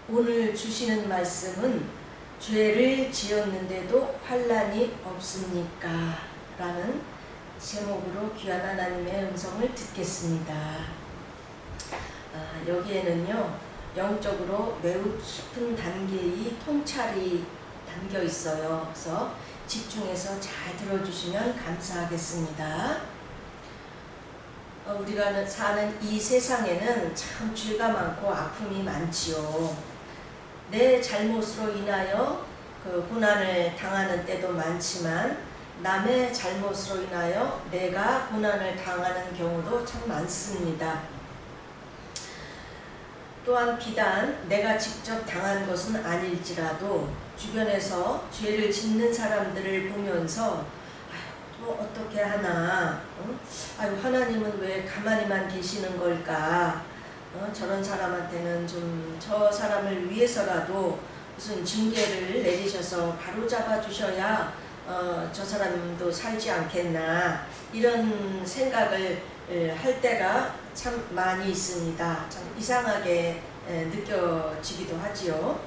오늘 주시는 말씀은 죄를 지었는데도 환난이 없습니까? 라는 제목으로 귀한 하나님의 음성을 듣겠습니다. 여기에는요, 영적으로 매우 깊은 단계의 통찰이 담겨 있어요. 그래서 집중해서 잘 들어주시면 감사하겠습니다. 우리가 사는 이 세상에는 참 죄가 많고 아픔이 많지요. 내 잘못으로 인하여 고난을 당하는 때도 많지만 남의 잘못으로 인하여 내가 고난을 당하는 경우도 참 많습니다. 또한 비단 내가 직접 당한 것은 아닐지라도 주변에서 죄를 짓는 사람들을 보면서 어떻게 하나, 아유, 하나님은 왜 가만히만 계시는 걸까? 저런 사람한테는 좀 저 사람을 위해서라도 무슨 징계를 내리셔서 바로 잡아 주셔야 저 사람도 살지 않겠나, 이런 생각을 할 때가 참 많이 있습니다. 참 이상하게 느껴지기도 하지요.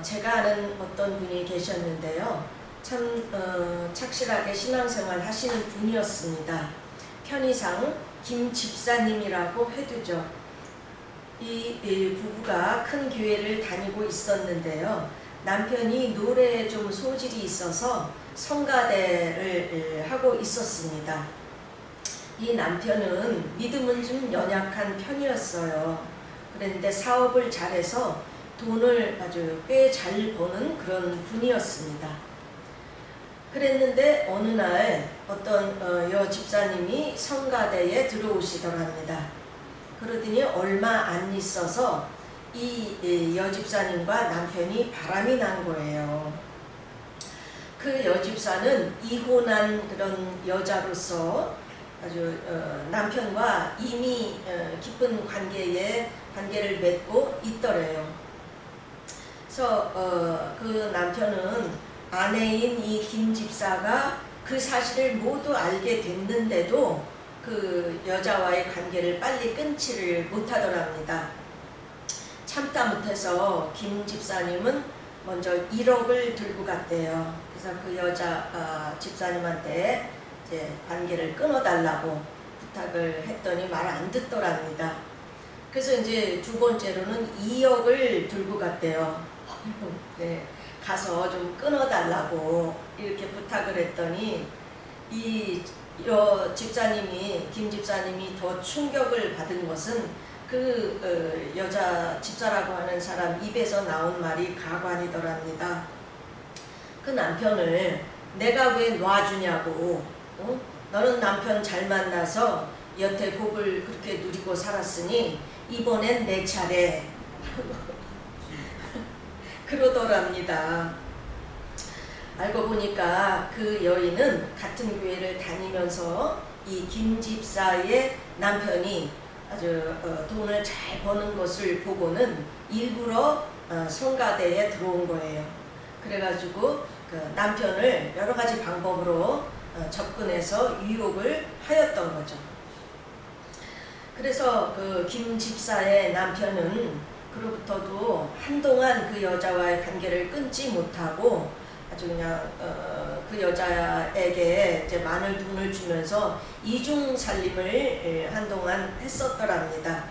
제가 아는 어떤 분이 계셨는데요. 참 착실하게 신앙생활 하시는 분이었습니다. 편의상 김 집사님이라고 해두죠. 이 부부가 큰 교회를 다니고 있었는데요. 남편이 노래에 좀 소질이 있어서 성가대를 하고 있었습니다. 이 남편은 믿음은 좀 연약한 편이었어요. 그런데 사업을 잘해서 돈을 아주 꽤 잘 버는 그런 분이었습니다. 그랬는데 어느 날 어떤 여 집사님이 성가대에 들어오시더랍니다. 그러더니 얼마 안 있어서 이 여 집사님과 남편이 바람이 난 거예요. 그 여 집사는 이혼한 그런 여자로서 아주 남편과 이미 깊은 관계를 맺고 있더래요. 그래서 그 남편은 아내인 이 김 집사가 그 사실을 모두 알게 됐는데도 그 여자와의 관계를 빨리 끊지를 못하더랍니다. 참다 못해서 김 집사님은 먼저 1억을 들고 갔대요. 그래서 그 여자 집사님한테 이제 관계를 끊어달라고 부탁을 했더니 말 안 듣더랍니다. 그래서 이제 두 번째로는 2억을 들고 갔대요. 네, 가서 좀 끊어달라고 이렇게 부탁을 했더니 이 집사님이, 김 집사님이 더 충격을 받은 것은 그 여자 집사라고 하는 사람 입에서 나온 말이 가관이더랍니다. 그 남편을 내가 왜 놔주냐고, 너는 남편 잘 만나서 여태 복을 그렇게 누리고 살았으니 이번엔 내 차례 그러더랍니다. 알고 보니까 그 여인은 같은 교회를 다니면서 이 김 집사의 남편이 아주 돈을 잘 버는 것을 보고는 일부러 성가대에 들어온 거예요. 그래가지고 그 남편을 여러 가지 방법으로 접근해서 유혹을 하였던 거죠. 그래서 그 김 집사의 남편은 그로부터도 한동안 그 여자와의 관계를 끊지 못하고 아주 그냥 그 여자에게 이제 많은 돈을 주면서 이중 살림을 한동안 했었더랍니다.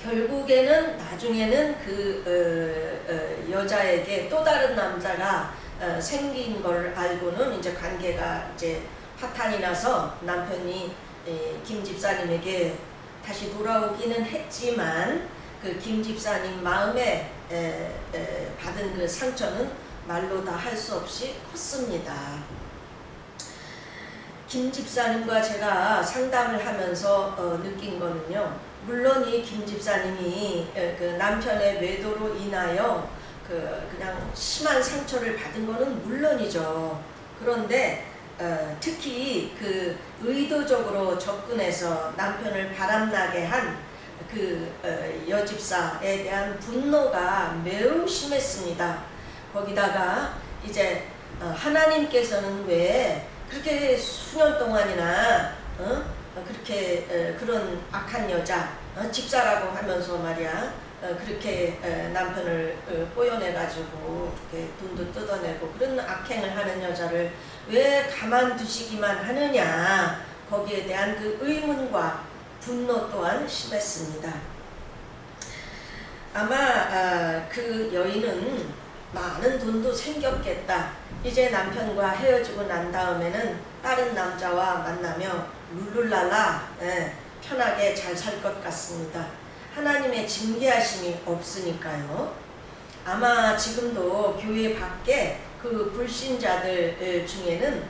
결국에는 나중에는 그 여자에게 또 다른 남자가 생긴 걸 알고는 이제 관계가 이제 파탄이 나서 남편이 김 집사님에게 다시 돌아오기는 했지만 그 김 집사님 마음에 받은 그 상처는 말로 다 할 수 없이 컸습니다. 김 집사님과 제가 상담을 하면서 느낀 거는요, 물론 이 김 집사님이 그 남편의 외도로 인하여 그냥 심한 상처를 받은 거는 물론이죠. 그런데 특히 그 의도적으로 접근해서 남편을 바람나게 한 그 여집사에 대한 분노가 매우 심했습니다. 거기다가 이제 하나님께서는 왜 그렇게 수년 동안이나 그렇게 그런 악한 여자 집사라고 하면서 말이야 그렇게 남편을 꼬여내가지고 이렇게 돈도 뜯어내고 그런 악행을 하는 여자를 왜 가만두시기만 하느냐, 거기에 대한 그 의문과 분노 또한 심했습니다. 아마 그 여인은 많은 돈도 생겼겠다. 이제 남편과 헤어지고 난 다음에는 다른 남자와 만나며 룰룰랄라 편하게 잘 살 것 같습니다. 하나님의 징계하심이 없으니까요. 아마 지금도 교회 밖에 그 불신자들 중에는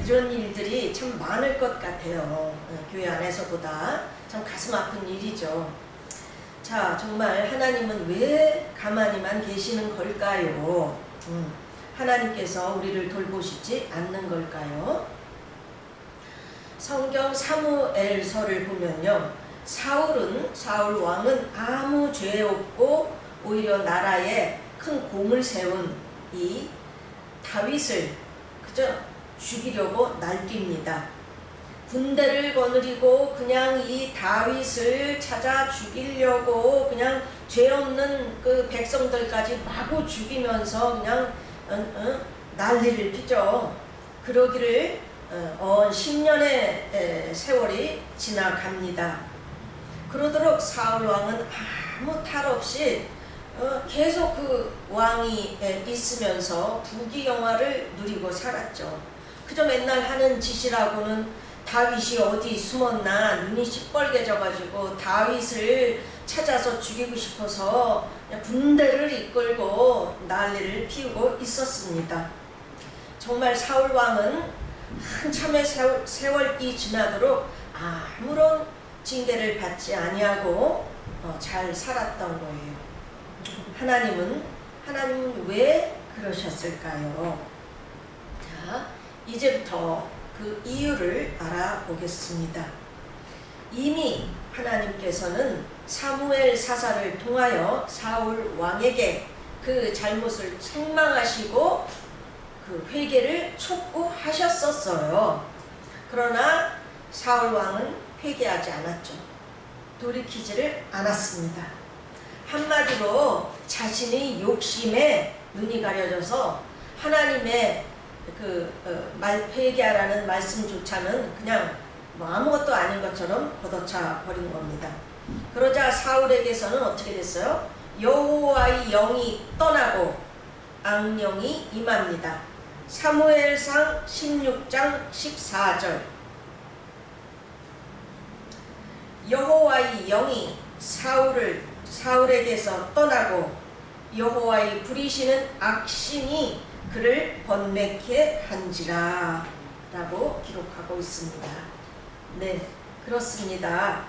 이런 일들이 참 많을 것 같아요. 교회 안에서보다 참 가슴 아픈 일이죠. 자, 정말 하나님은 왜 가만히만 계시는 걸까요? 하나님께서 우리를 돌보시지 않는 걸까요? 성경 사무엘서를 보면요, 사울 왕은 아무 죄 없고 오히려 나라에 큰 공을 세운 이 다윗을 그저 죽이려고 날뜁니다. 군대를 거느리고 그냥 이 다윗을 찾아 죽이려고 그냥 죄 없는 그 백성들까지 마구 죽이면서 그냥 난리를 피죠. 그러기를 10년의 세월이 지나갑니다. 그러도록 사울 왕은 아무 탈 없이 계속 그 왕이 있으면서 부귀영화를 누리고 살았죠. 그저 맨날 하는 짓이라고는 다윗이 어디 숨었나 눈이 시뻘개져가지고 다윗을 찾아서 죽이고 싶어서 군대를 이끌고 난리를 피우고 있었습니다. 정말 사울 왕은 한참의 세월이 지나도록 아무런 징계를 받지 아니하고 잘 살았던 거예요. 하나님은 왜 그러셨을까요? 자, 이제부터 그 이유를 알아보겠습니다. 이미 하나님께서는 사무엘 사사를 통하여 사울 왕에게 그 잘못을 책망하시고 그 회개를 촉구하셨었어요. 그러나 사울 왕은 회개하지 않았죠. 돌이키지를 않았습니다. 한마디로 자신의 욕심에 눈이 가려져서 하나님의 회개하라는 말씀조차는 그냥 아무것도 아닌 것처럼 걷어차 버린 겁니다. 그러자 사울에게서는 어떻게 됐어요? 여호와의 영이 떠나고 악령이 임합니다. 사무엘상 16장 14절. 여호와의 영이 사울에게서 떠나고 여호와의 부리시는 악신이 그를 번뇌케 한지라 라고 기록하고 있습니다. 네, 그렇습니다.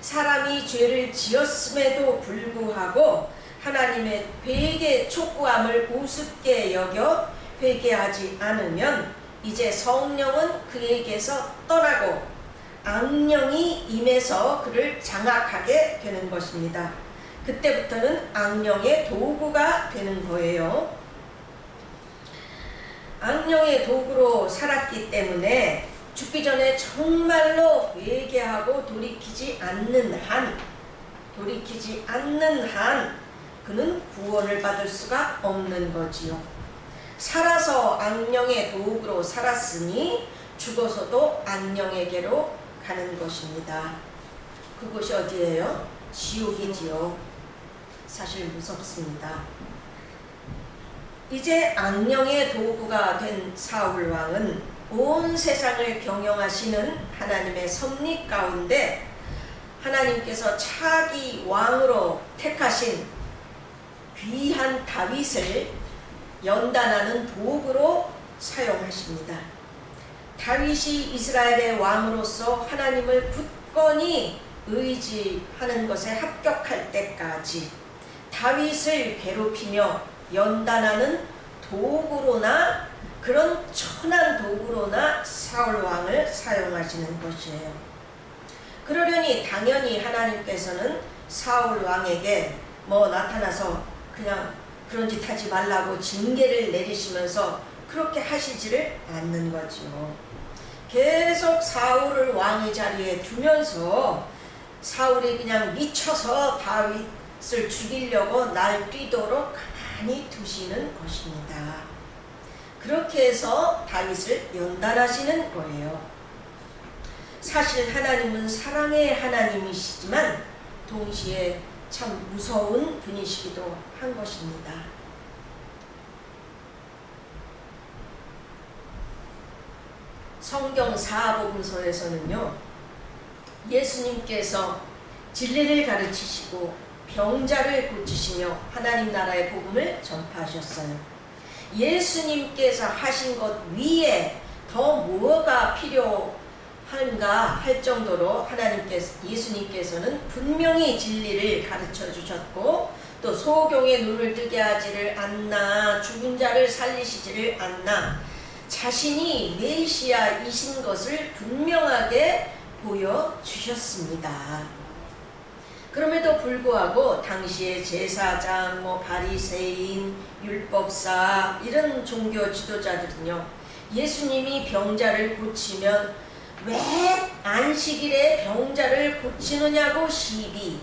사람이 죄를 지었음에도 불구하고 하나님의 회개 촉구함을 우습게 여겨 회개하지 않으면 이제 성령은 그에게서 떠나고 악령이 임해서 그를 장악하게 되는 것입니다. 그때부터는 악령의 도구가 되는 거예요. 악령의 도구로 살았기 때문에 죽기 전에 정말로 회개하고 돌이키지 않는 한 그는 구원을 받을 수가 없는 거지요. 살아서 악령의 도구로 살았으니 죽어서도 악령에게로 가는 것입니다. 그곳이 어디예요? 지옥이지요. 사실 무섭습니다. 이제 악령의 도구가 된 사울 왕은 온 세상을 경영하시는 하나님의 섭리 가운데 하나님께서 차기 왕으로 택하신 귀한 다윗을 연단하는 도구로 사용하십니다. 다윗이 이스라엘의 왕으로서 하나님을 굳건히 의지하는 것에 합격할 때까지 다윗을 괴롭히며 연단하는 도구로나 그런 천한 도구로나 사울 왕을 사용하시는 것이에요. 그러려니 당연히 하나님께서는 사울 왕에게 나타나서 그냥 그런 짓 하지 말라고 징계를 내리시면서 그렇게 하시지를 않는 거죠. 계속 사울을 왕의 자리에 두면서 사울이 그냥 미쳐서 다윗 다윗을 죽이려고 날뛰도록 가만히 두시는 것입니다. 그렇게 해서 다윗을 연단하시는 거예요. 사실 하나님은 사랑의 하나님이시지만 동시에 참 무서운 분이시기도 한 것입니다. 성경 사복음서에서는요, 예수님께서 진리를 가르치시고 병자를 고치시며 하나님 나라의 복음을 전파하셨어요. 예수님께서 하신 것 위에 더 뭐가 필요한가 할 정도로 예수님께서는 분명히 진리를 가르쳐 주셨고, 또 소경의 눈을 뜨게 하지를 않나, 죽은 자를 살리시지를 않나, 자신이 메시아이신 것을 분명하게 보여주셨습니다. 그럼에도 불구하고 당시의 제사장, 바리새인, 율법사 이런 종교 지도자들은요, 예수님이 병자를 고치면 왜 안식일에 병자를 고치느냐고 시비,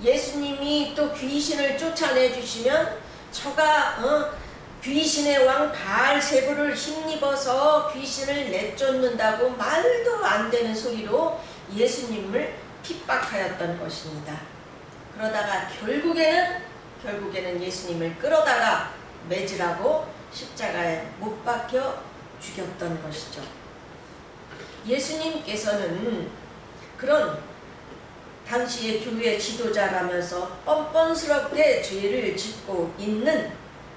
예수님이 또 귀신을 쫓아내 주시면 저가 귀신의 왕 바알세불을 힘입어서 귀신을 내쫓는다고 말도 안 되는 소리로 예수님을 핍박하였던 것입니다. 그러다가 결국에는 예수님을 끌어다가 매질하고 십자가에 못 박혀 죽였던 것이죠. 예수님께서는 그런 당시의 교회 지도자라면서 뻔뻔스럽게 죄를 짓고 있는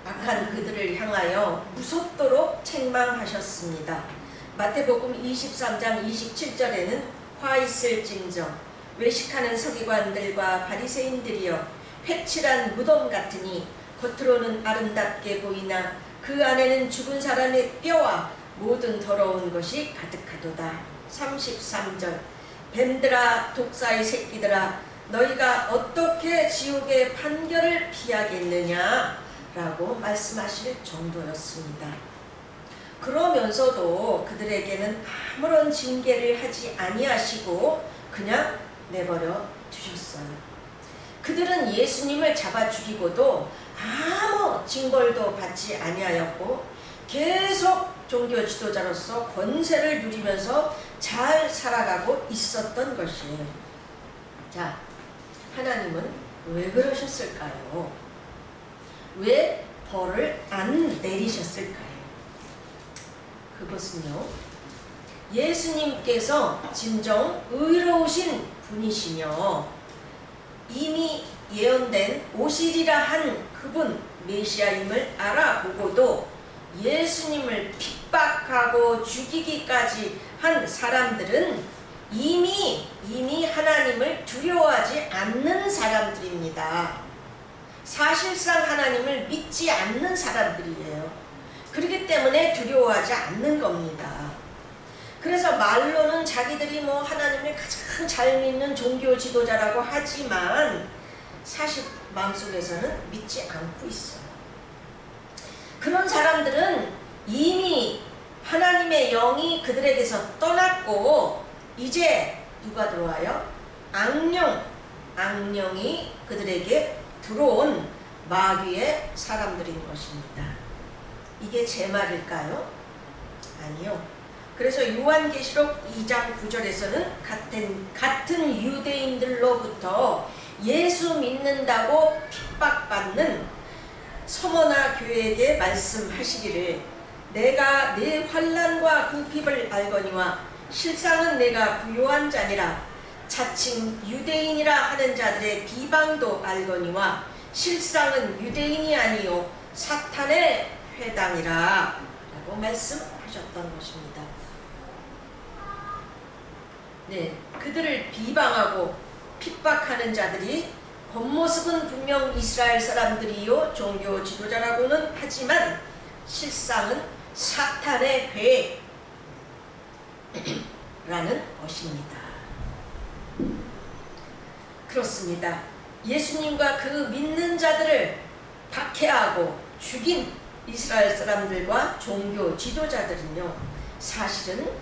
악한 그들을 향하여 무섭도록 책망하셨습니다. 마태복음 23장 27절에는 화 있을진저 외식하는 서기관들과 바리새인들이여, 회칠한 무덤 같으니 겉으로는 아름답게 보이나 그 안에는 죽은 사람의 뼈와 모든 더러운 것이 가득하도다. 33절 뱀들아 독사의 새끼들아, 너희가 어떻게 지옥의 판결을 피하겠느냐 라고 말씀하실 정도였습니다. 그러면서도 그들에게는 아무런 징계를 하지 아니하시고 그냥 내버려 두셨어요. 그들은 예수님을 잡아 죽이고도 아무 징벌도 받지 아니하였고 계속 종교 지도자로서 권세를 누리면서 잘 살아가고 있었던 것이에요. 자, 하나님은 왜 그러셨을까요? 왜 벌을 안 내리셨을까요? 그것은요, 예수님께서 진정 의로우신 분이시며 이미 예언된 오시리라 한 그분 메시아임을 알아보고도 예수님을 핍박하고 죽이기까지 한 사람들은 이미 하나님을 두려워하지 않는 사람들입니다. 사실상 하나님을 믿지 않는 사람들이에요. 그렇기 때문에 두려워하지 않는 겁니다. 그래서 말로는 자기들이 하나님을 가장 잘 믿는 종교 지도자라고 하지만 사실 마음속에서는 믿지 않고 있어요. 그런 사람들은 이미 하나님의 영이 그들에게서 떠났고 이제 누가 들어와요? 악령이 그들에게 들어온 마귀의 사람들인 것입니다. 이게 제 말일까요? 아니요. 그래서 요한계시록 2장 9절에서는 같은 유대인들로부터 예수 믿는다고 핍박받는 서머나 교회에게 말씀하시기를, 내가 내 환난과 궁핍을 알거니와 실상은 내가 부요한 자니라. 자칭 유대인이라 하는 자들의 비방도 알거니와 실상은 유대인이 아니요 사탄의 회당이라 라고 말씀하셨던 것입니다. 네, 그들을 비방하고 핍박하는 자들이 겉모습은 분명 이스라엘 사람들이요 종교 지도자라고는 하지만 실상은 사탄의 회라는 것입니다. 그렇습니다. 예수님과 그 믿는 자들을 박해하고 죽인 이스라엘 사람들과 종교 지도자들은요, 사실은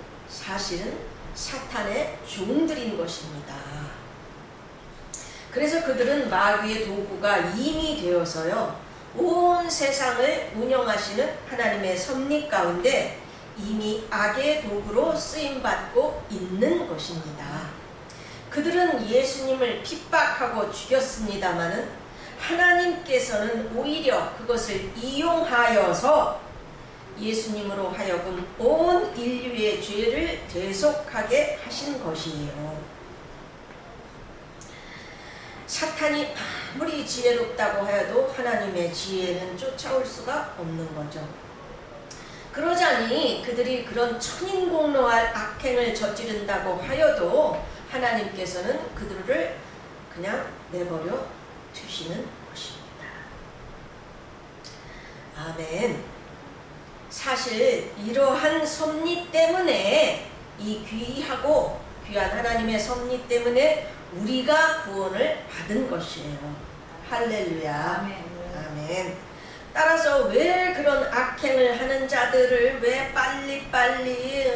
사탄의 종들인 것입니다. 그래서 그들은 마귀의 도구가 이미 되어서요, 온 세상을 운영하시는 하나님의 섭리 가운데 이미 악의 도구로 쓰임받고 있는 것입니다. 그들은 예수님을 핍박하고 죽였습니다마는 하나님께서는 오히려 그것을 이용하여서 예수님으로 하여금 온 인류의 죄를 대속하게 하신 것이에요. 사탄이 아무리 지혜롭다고 하여도 하나님의 지혜는 쫓아올 수가 없는 거죠. 그러자니 그들이 그런 천인공노할 악행을 저지른다고 하여도 하나님께서는 그들을 그냥 내버려 두시는 것입니다. 아멘. 사실 이러한 섭리 때문에, 이 귀하고 귀한 하나님의 섭리 때문에 우리가 구원을 받은 것이에요. 할렐루야. 아멘. 아멘. 따라서 왜 그런 악행을 하는 자들을 왜 빨리빨리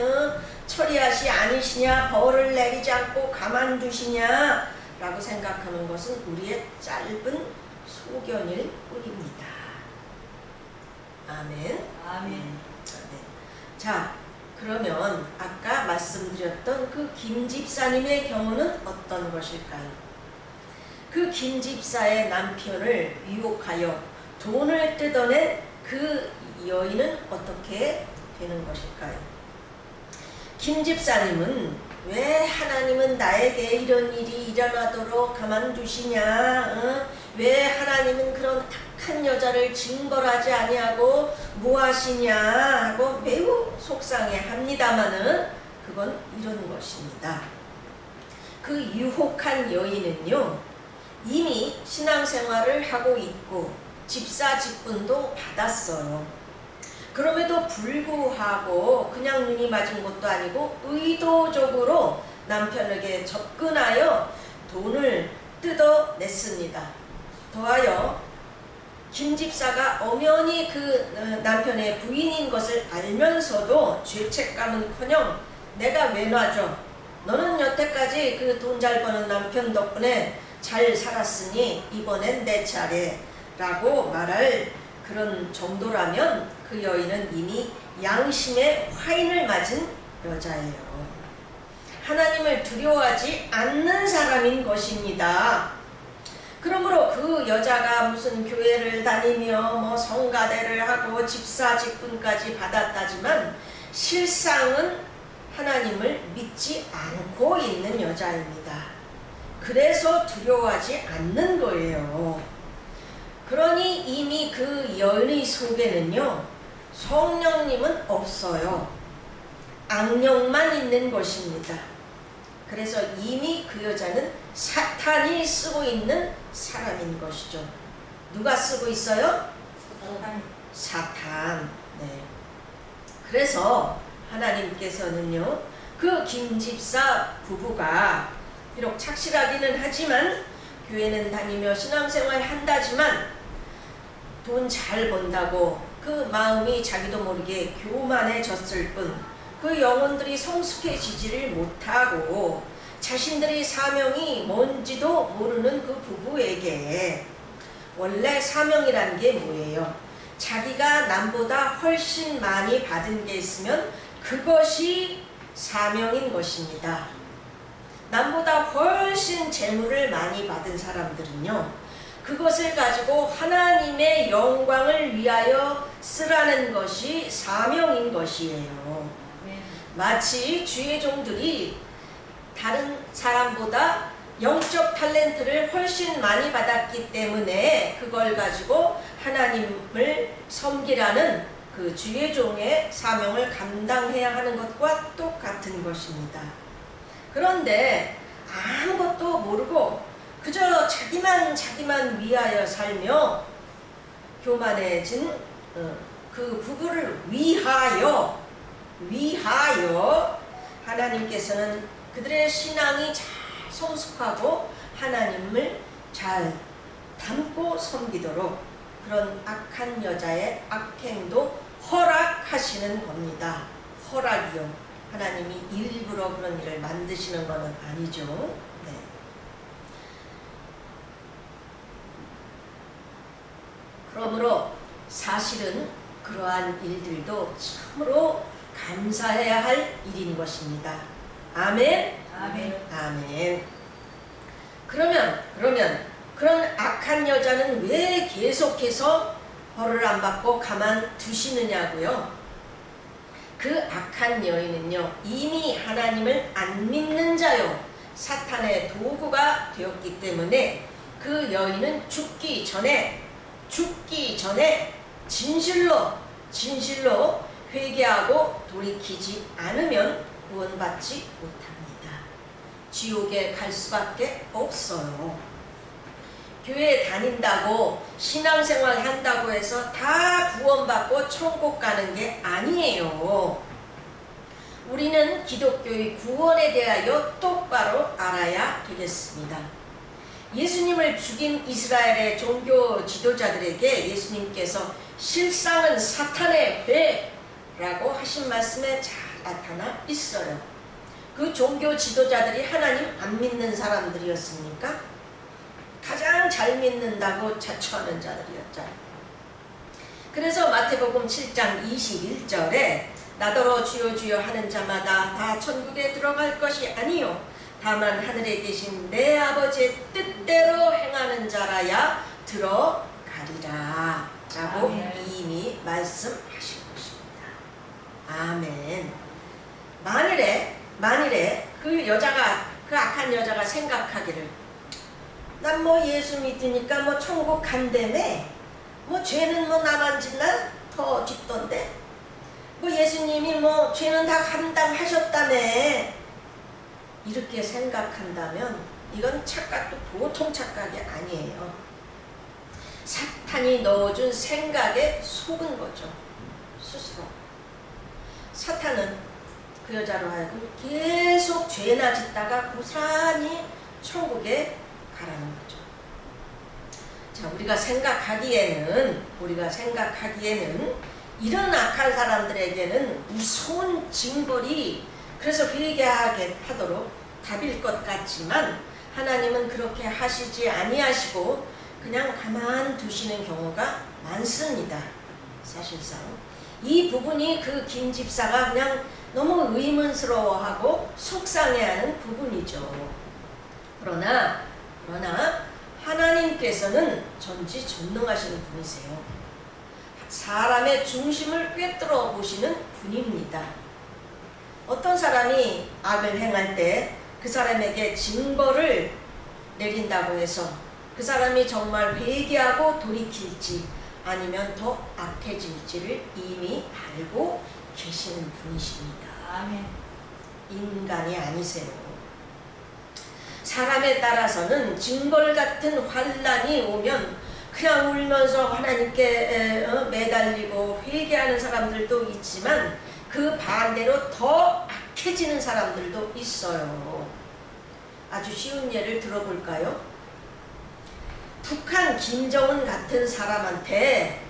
처리하시 아니시냐, 벌을 내리지 않고 가만두시냐 라고 생각하는 것은 우리의 짧은 소견일 뿐입니다. 아멘. 아멘. 자, 그러면 아까 말씀드렸던 그 김 집사님의 경우는 어떤 것일까요? 그 김 집사의 남편을 유혹하여 돈을 뜯어낸 그 여인은 어떻게 되는 것일까요? 김 집사님은 왜 하나님은 나에게 이런 일이 일어나도록 가만두시냐? 왜 하나님은 그런 악한 여자를 징벌하지 아니하고 무하시냐 하고 매우 속상해합니다마는 그건 이런 것입니다. 그 유혹한 여인은요, 이미 신앙생활을 하고 있고 집사 직분도 받았어요. 그럼에도 불구하고 그냥 눈이 맞은 것도 아니고 의도적으로 남편에게 접근하여 돈을 뜯어냈습니다. 더하여 김 집사가 엄연히 그 남편의 부인인 것을 알면서도 죄책감은커녕 내가 왜 놔줘? 너는 여태까지 그 돈 잘 버는 남편 덕분에 잘 살았으니 이번엔 내 차례 라고 말할 그런 정도라면 그 여인은 이미 양심의 화인을 맞은 여자예요. 하나님을 두려워하지 않는 사람인 것입니다. 그러므로 그 여자가 무슨 교회를 다니며 뭐 성가대를 하고 집사 직분까지 받았다지만 실상은 하나님을 믿지 않고 있는 여자입니다. 그래서 두려워하지 않는 거예요. 그러니 이미 그 여인의 속에는요, 성령님은 없어요. 악령만 있는 것입니다. 그래서 이미 그 여자는 사탄이 쓰고 있는 사람인 것이죠. 누가 쓰고 있어요? 사탄. 네. 그래서 하나님께서는요, 그 김집사 부부가 비록 착실하기는 하지만 교회는 다니며 신앙생활 한다지만 돈 잘 번다고 그 마음이 자기도 모르게 교만해졌을 뿐 그 영혼들이 성숙해지지를 못하고 자신들의 사명이 뭔지도 모르는 그 부부에게 원래 사명이란 게 뭐예요? 자기가 남보다 훨씬 많이 받은 게 있으면 그것이 사명인 것입니다. 남보다 훨씬 재물을 많이 받은 사람들은요, 그것을 가지고 하나님의 영광을 위하여 쓰라는 것이 사명인 것이에요. 마치 주의 종들이 다른 사람보다 영적 탤런트를 훨씬 많이 받았기 때문에 그걸 가지고 하나님을 섬기라는 그 주의 종의 사명을 감당해야 하는 것과 똑같은 것입니다. 그런데 아무것도 모르고 그저 자기만 위하여 살며 교만해진 그 부부를 위하여 하나님께서는 그들의 신앙이 잘 성숙하고 하나님을 잘 담고 섬기도록 그런 악한 여자의 악행도 허락하시는 겁니다. 허락이요. 하나님이 일부러 그런 일을 만드시는 것은 아니죠. 네. 그러므로 사실은 그러한 일들도 참으로 감사해야 할 일인 것입니다. 아멘? 아멘. 아멘. 그러면 그런 악한 여자는 왜 계속해서 벌을 안 받고 가만 두시느냐고요? 그 악한 여인은요, 이미 하나님을 안 믿는 자요, 사탄의 도구가 되었기 때문에 그 여인은 죽기 전에 진실로 회개하고 돌이키지 않으면 구원받지 못합니다. 지옥에 갈 수밖에 없어요. 교회 다닌다고 신앙생활 한다고 해서 다 구원받고 천국 가는 게 아니에요. 우리는 기독교의 구원에 대하여 똑바로 알아야 되겠습니다. 예수님을 죽인 이스라엘의 종교 지도자들에게 예수님께서 실상은 사탄의 회라고 하신 말씀에 잘 나타나 있어요. 그 종교 지도자들이 하나님 안 믿는 사람들이었습니까? 가장 잘 믿는다고 자처하는 자들이었죠. 그래서 마태복음 7장 21절에 나더러 주여 주여 하는 자마다 다 천국에 들어갈 것이 아니요 다만 하늘에 계신 내 아버지의 뜻대로 행하는 자라야 들어가리라 라고 아멘. 이미 말씀하신 것입니다. 아멘. 만일에 그 악한 여자가 생각하기를 난 뭐 예수 믿으니까 뭐 천국 간다며, 뭐 죄는 뭐 나만 짓나 더 짓던데, 뭐 예수님이 뭐 죄는 다 감당하셨다며, 이렇게 생각한다면 이건 착각도 보통 착각이 아니에요. 사탄이 넣어준 생각에 속은 거죠. 스스로. 사탄은 그 여자로 하여금 계속 죄나 짓다가 고스란히 천국에 가라는 거죠. 자, 우리가 생각하기에는 이런 악한 사람들에게는 무서운 징벌이 그래서 회개하게 하도록 답일 것 같지만 하나님은 그렇게 하시지 아니하시고 그냥 가만 두시는 경우가 많습니다. 사실상 이 부분이 그 김 집사가 그냥 너무 의문스러워하고 속상해하는 부분이죠. 그러나 하나님께서는 전지전능하신 분이세요. 사람의 중심을 꿰뚫어 보시는 분입니다. 어떤 사람이 악을 행할 때 그 사람에게 징벌을 내린다고 해서 그 사람이 정말 회개하고 돌이킬지 아니면 더 악해질지를 이미 알고 계시는 분이십니다. 아멘. 인간이 아니세요. 사람에 따라서는 징벌 같은 환난이 오면 그냥 울면서 하나님께 매달리고 회개하는 사람들도 있지만 그 반대로 더 악해지는 사람들도 있어요. 아주 쉬운 예를 들어볼까요? 북한 김정은 같은 사람한테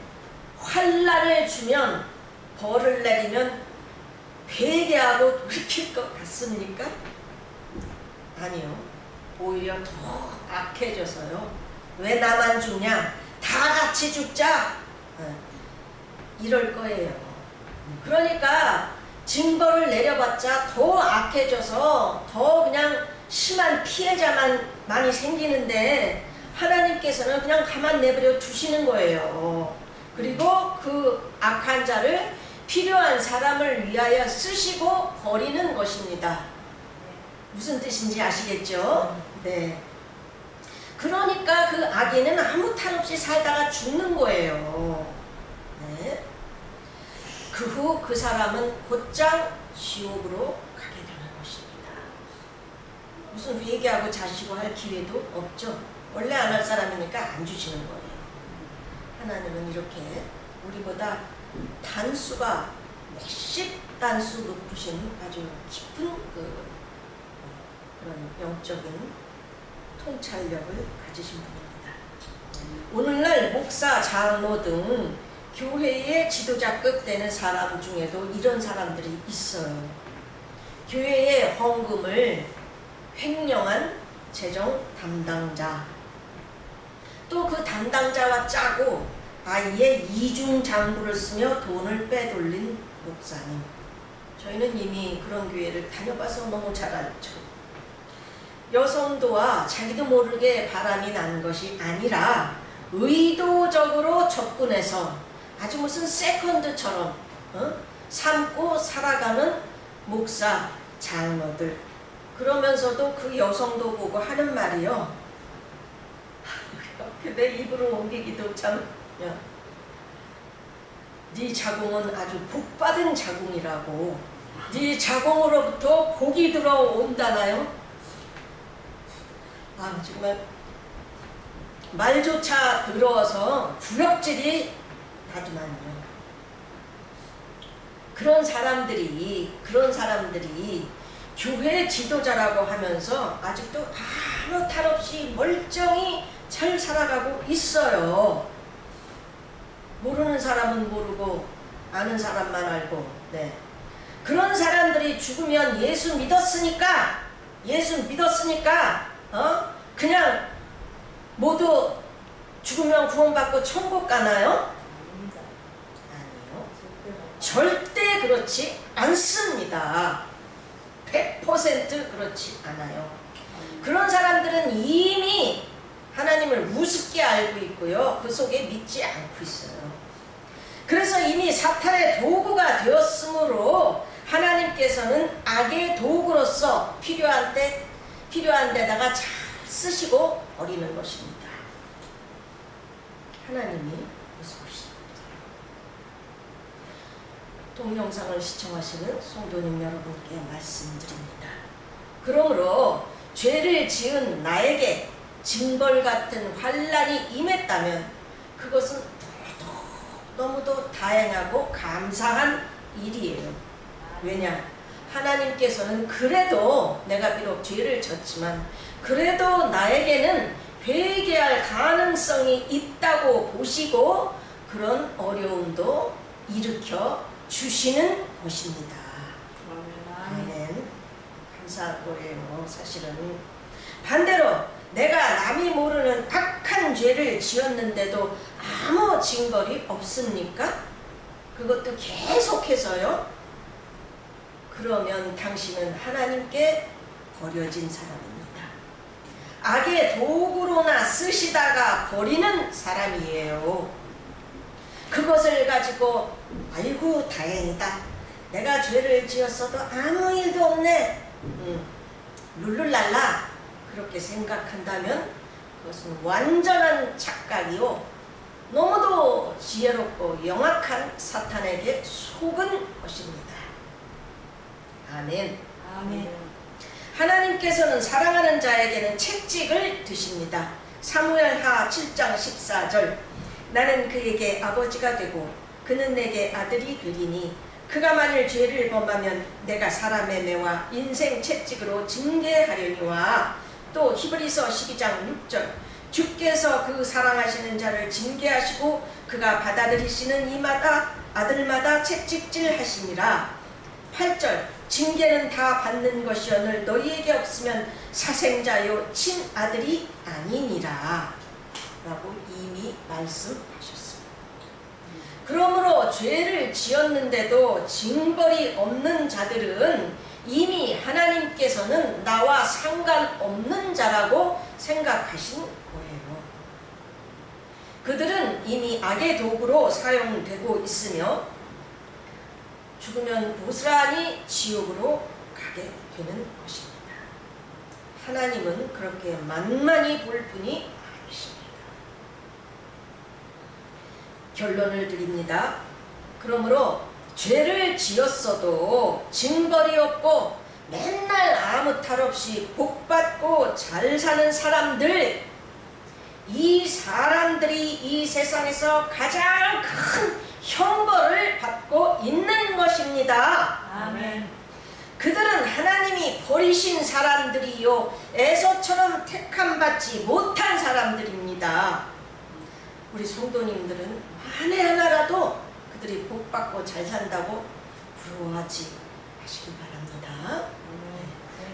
환난을 주면, 벌을 내리면 회개하고 돌이킬 것 같습니까? 아니요. 오히려 더 악해져서요. 왜 나만 죽냐? 다 같이 죽자! 이럴 거예요. 그러니까 징벌을 내려봤자 더 악해져서 더 그냥 심한 피해자만 많이 생기는데 하나님께서는 그냥 가만 내버려 두시는 거예요. 그리고 그 악한 자를 필요한 사람을 위하여 쓰시고 버리는 것입니다. 무슨 뜻인지 아시겠죠? 네. 그러니까 그 악인은 아무 탈 없이 살다가 죽는 거예요. 네. 그 후 그 사람은 곧장 지옥으로 가게 되는 것입니다. 무슨 회개하고 자시고 할 기회도 없죠. 원래 안 할 사람이니까 안 주시는 거예요. 하나님은 이렇게 우리보다 단수가 몇십 단수 높으신 아주 깊은 그런 영적인 통찰력을 가지신 분입니다. 오늘날 목사, 장로 등 교회의 지도자급 되는 사람 중에도 이런 사람들이 있어요. 교회의 헌금을 횡령한 재정 담당자, 또 그 담당자와 짜고 아이의 이중장부를 쓰며 돈을 빼돌린 목사님. 저희는 이미 그런 교회를 다녀봐서 너무 잘 알죠. 여성도와 자기도 모르게 바람이 난 것이 아니라 의도적으로 접근해서 아주 무슨 세컨드처럼 삶고 살아가는 목사, 장로들. 그러면서도 그 여성도 보고 하는 말이요. 내 입으로 옮기기도 참. 네 자궁은 아주 복받은 자궁이라고. 네 자궁으로부터 복이 들어온다나요? 아, 정말 말조차 들어서 구역질이 나지만요. 그런 사람들이 교회 지도자라고 하면서 아직도 아무 탈 없이 멀쩡히 잘 살아가고 있어요. 모르는 사람은 모르고 아는 사람만 알고. 네. 그런 사람들이 죽으면 예수 믿었으니까 그냥 모두 죽으면 구원받고 천국 가나요? 아니요. 절대 그렇지 않습니다. 100% 그렇지 않아요. 그런 사람들은 이미 하나님을 우습게 알고 있고요. 그 속에 믿지 않고 있어요. 그래서 이미 사탄의 도구가 되었으므로 하나님께서는 악의 도구로서 필요한 데다가 잘 쓰시고 버리는 것입니다. 하나님이 무서우십니다. 동영상을 시청하시는 성도님 여러분께 말씀드립니다. 그러므로 죄를 지은 나에게 징벌 같은 환난이 임했다면 그것은 너무도 다행하고 감사한 일이에요. 왜냐? 하나님께서는 그래도 내가 비록 죄를 졌지만 그래도 나에게는 회개할 가능성이 있다고 보시고 그런 어려움도 일으켜 주시는 것입니다. 아멘. 감사한 거예요. 사실은 반대로 내가 남이 모르는 악한 죄를 지었는데도 아무 징벌이 없습니까? 그것도 계속해서요. 그러면 당신은 하나님께 버려진 사람입니다. 악의 도구로나 쓰시다가 버리는 사람이에요. 그것을 가지고 아이고 다행이다. 내가 죄를 지었어도 아무 일도 없네. 룰루랄라 그렇게 생각한다면 그것은 완전한 착각이요. 너무도 지혜롭고 영악한 사탄에게 속은 것입니다. 아멘. 아멘. 하나님께서는 사랑하는 자에게는 채찍을 드십니다. 사무엘하 7장 14절 나는 그에게 아버지가 되고 그는 내게 아들이 되리니 그가 만일 죄를 범하면 내가 사람의 매와 인생 채찍으로 징계하려니와 또 히브리서 12장 6절 주께서 그 사랑하시는 자를 징계하시고 그가 받아들이시는 이마다 아들마다 채찍질 하시니라. 8절 징계는 다 받는 것이오늘 너희에게 없으면 사생자요 친아들이 아니니라 라고 이미 말씀하셨습니다. 그러므로 죄를 지었는데도 징벌이 없는 자들은 이미 하나님께서는 나와 상관없는 자라고 생각하신 거예요. 그들은 이미 악의 도구로 사용되고 있으며 죽으면 고스란히 지옥으로 가게 되는 것입니다. 하나님은 그렇게 만만히 볼 분이 아니십니다. 결론을 드립니다. 그러므로 죄를 지었어도 징벌이 없고 맨날 아무 탈 없이 복받고 잘 사는 사람들, 이 사람들이 이 세상에서 가장 큰 형벌을 받고 있는 것입니다. 아멘. 그들은 하나님이 버리신 사람들이요 에서처럼 택함받지 못한 사람들입니다. 우리 성도님들은 만에 하나라도 그들이 복받고 잘 산다고 부러워하지 마시기 바랍니다.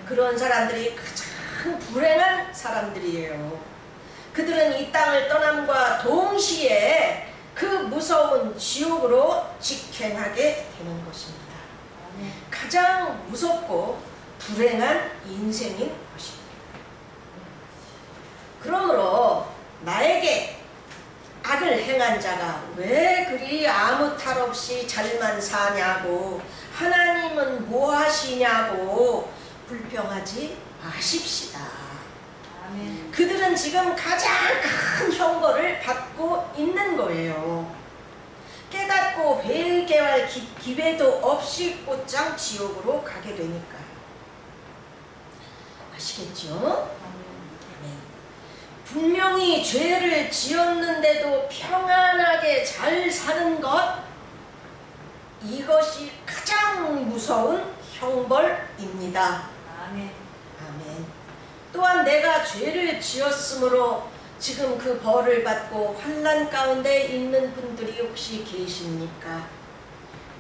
그런 사람들이 가장 불행한 사람들이에요. 그들은 이 땅을 떠남과 동시에 그 무서운 지옥으로 직행하게 되는 것입니다. 가장 무섭고 불행한 인생인 것입니다. 그러므로 나에게 악을 행한 자가 왜 그리 아무 탈 없이 잘만 사냐고, 하나님은 뭐 하시냐고 불평하지 마십시다. 아멘. 그들은 지금 가장 큰 형벌을 받고 있는 거예요. 깨닫고 회개할 기회도 없이 곧장 지옥으로 가게 되니까. 아시겠죠? 분명히 죄를 지었는데도 평안하게 잘 사는 것, 이것이 가장 무서운 형벌입니다. 아멘. 아멘. 또한 내가 죄를 지었으므로 지금 그 벌을 받고 환난 가운데 있는 분들이 혹시 계십니까?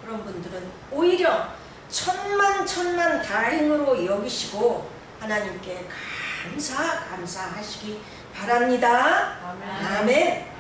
그런 분들은 오히려 천만 다행으로 여기시고 하나님께 감사하시기 바랍니다. 아멘. 아멘.